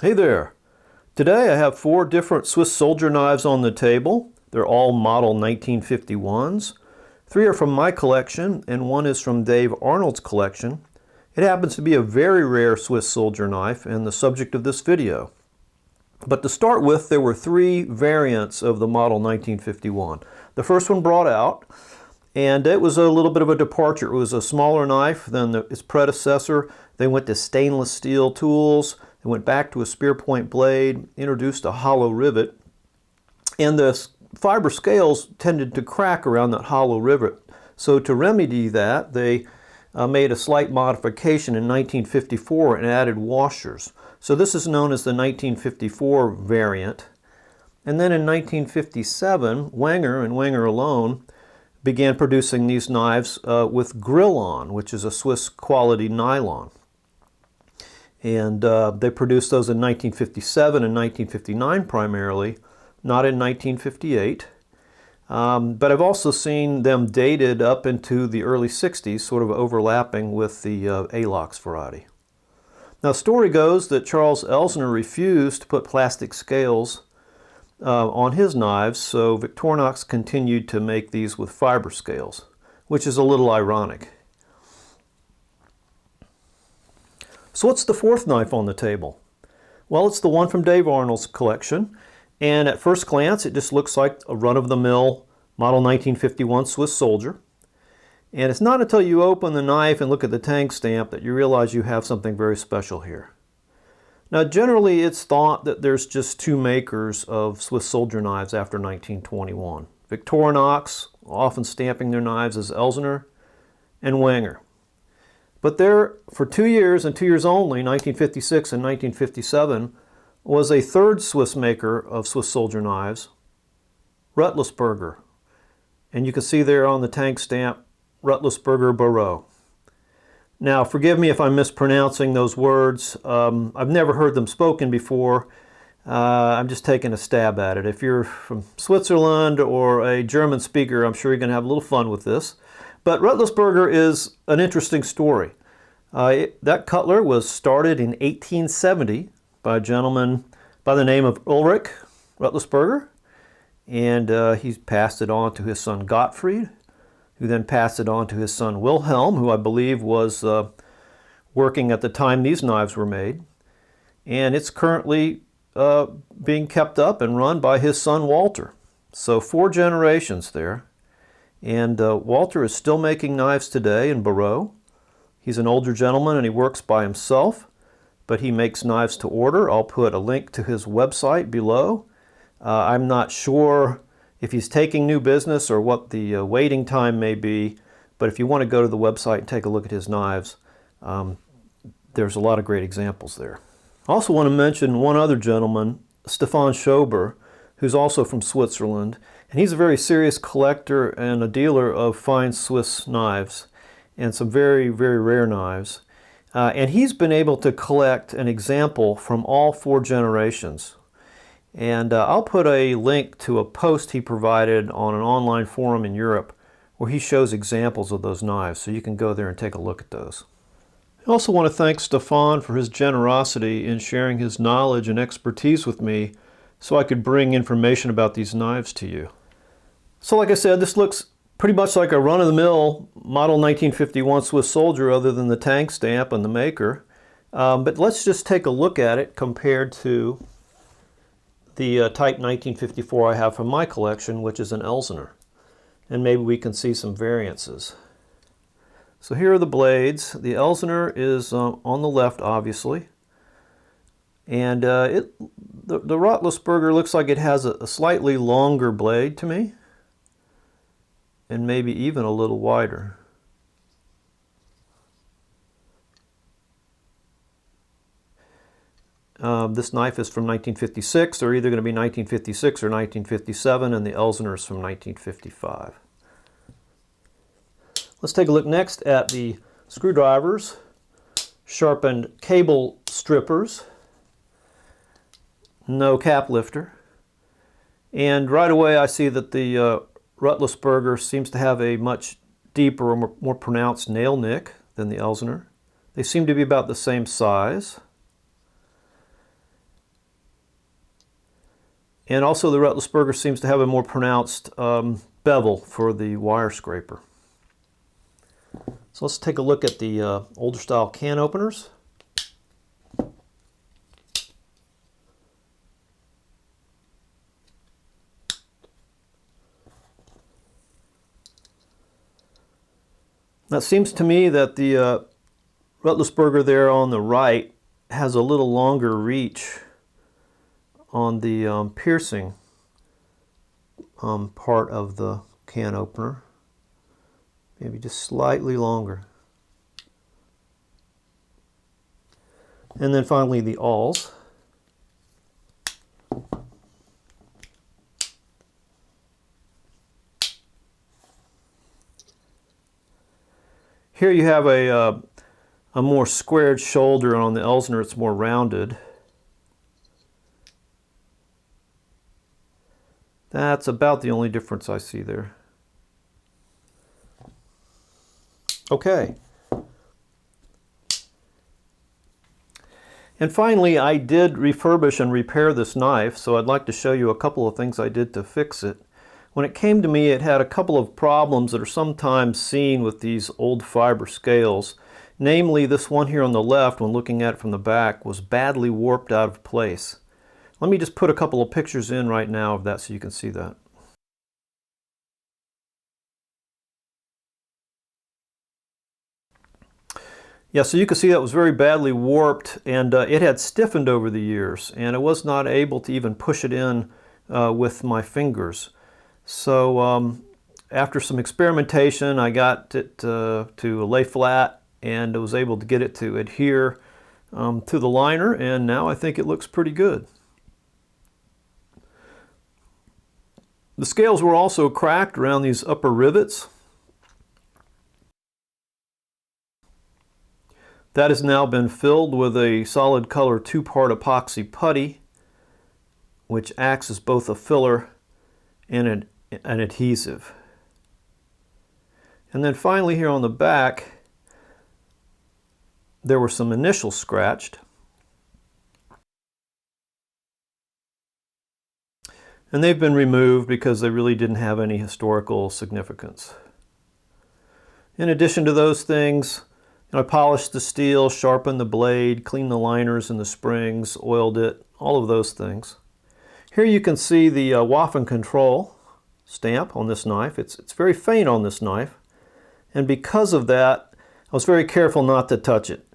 Hey there! Today I have 4 different Swiss soldier knives on the table. They're all model 1951s. 3 are from my collection and 1 is from Dave Arnold's collection. It happens to be a very rare Swiss soldier knife and the subject of this video. But to start with, there were 3 variants of the model 1951. The first one brought out, and it was a little bit of a departure. It was a smaller knife than its predecessor. They went to stainless steel tools. They went back to a spear point blade, introduced a hollow rivet, and the fiber scales tended to crack around that hollow rivet. So to remedy that, they made a slight modification in 1954 and added washers. So this is known as the 1954 variant. And then in 1957, Wenger and Wenger alone began producing these knives with Grilon, which is a Swiss quality nylon. And they produced those in 1957 and 1959 primarily, not in 1958. But I've also seen them dated up into the early 60s, sort of overlapping with the Alox variety. Now, the story goes that Charles Elsner refused to put plastic scales on his knives, so Victorinox continued to make these with fiber scales, which is a little ironic. So what's the 4th knife on the table? Well, it's the one from Dave Arnold's collection, and at first glance it just looks like a run-of-the-mill model 1951 Swiss soldier. And it's not until you open the knife and look at the tang stamp that you realize you have something very special here. Now, generally it's thought that there's just 2 makers of Swiss soldier knives after 1921. Victorinox, often stamping their knives as Elsner, and Wenger. But there, for 2 years and 2 years only, 1956 and 1957, was a 3rd Swiss maker of Swiss soldier knives, Rothlisberger. And you can see there on the tang stamp, Rothlisberger Model. Now, forgive me if I'm mispronouncing those words. I've never heard them spoken before. I'm just taking a stab at it. If you're from Switzerland or a German speaker, I'm sure you're going to have a little fun with this. But Rothlisberger is an interesting story. That cutler was started in 1870 by a gentleman by the name of Ulrich Rothlisberger, and he passed it on to his son Gottfried, who then passed it on to his son Wilhelm, who I believe was working at the time these knives were made. And it's currently being kept up and run by his son Walter. So 4 generations there. And Walter is still making knives today in Barreau. He's an older gentleman and he works by himself, but he makes knives to order. I'll put a link to his website below. I'm not sure if he's taking new business or what the waiting time may be, but if you want to go to the website and take a look at his knives, there's a lot of great examples there. I also want to mention one other gentleman, Stefan Schober, who's also from Switzerland, and he's a very serious collector and a dealer of fine Swiss knives and some very, very rare knives. And he's been able to collect an example from all 4 generations. And I'll put a link to a post he provided on an online forum in Europe where he shows examples of those knives, so you can go there and take a look at those. I also want to thank Stefan for his generosity in sharing his knowledge and expertise with me so I could bring information about these knives to you. So like I said, this looks pretty much like a run-of-the-mill model 1951 Swiss soldier other than the tang stamp and the maker. But let's just take a look at it compared to the Type 1954 I have from my collection, which is an Elsner. And maybe we can see some variances. So here are the blades. The Elsner is on the left, obviously. And the Rothlisberger looks like it has a slightly longer blade to me, and maybe even a little wider. This knife is from 1956. They're either going to be 1956 or 1957, and the Elsner is from 1955. Let's take a look next at the screwdrivers, sharpened cable strippers, no cap lifter, and right away I see that the Rothlisberger seems to have a much deeper or more pronounced nail nick than the Elsner. They seem to be about the same size. And also the Rothlisberger seems to have a more pronounced bevel for the wire scraper. So let's take a look at the older style can openers. Now it seems to me that the Rothlisberger there on the right has a little longer reach on the piercing part of the can opener. Maybe just slightly longer. And then finally the awls. Here you have a more squared shoulder, and on the Elsner it's more rounded. That's about the only difference I see there. Okay. And finally, I did refurbish and repair this knife, so I'd like to show you a couple of things I did to fix it. When it came to me, it had a couple of problems that are sometimes seen with these old fiber scales. Namely, this one here on the left, when looking at it from the back, was badly warped out of place. Let me just put a couple of pictures in right now of that so you can see that. Yeah, so you can see that was very badly warped, and it had stiffened over the years, and I was not able to even push it in with my fingers. So after some experimentation, I got it to lay flat, and I was able to get it to adhere to the liner, and now I think it looks pretty good. The scales were also cracked around these upper rivets. That has now been filled with a solid color 2-part epoxy putty, which acts as both a filler and an adhesive. And then finally here on the back, there were some initials scratched. And they've been removed because they really didn't have any historical significance. In addition to those things, I polished the steel, sharpened the blade, cleaned the liners and the springs, oiled it, all of those things. Here you can see the Waffen Control stamp on this knife. It's very faint on this knife, and because of that, I was very careful not to touch it.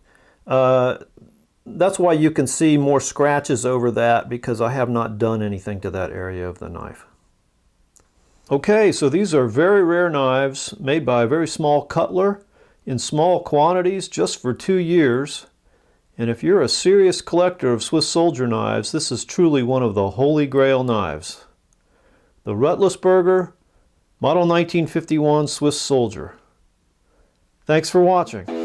That's why you can see more scratches over that, because I have not done anything to that area of the knife. Okay, so these are very rare knives made by a very small cutler in small quantities just for 2 years. And if you're a serious collector of Swiss soldier knives, this is truly one of the holy grail knives. The Rothlisberger Model 1951 Swiss Soldier. Thanks for watching.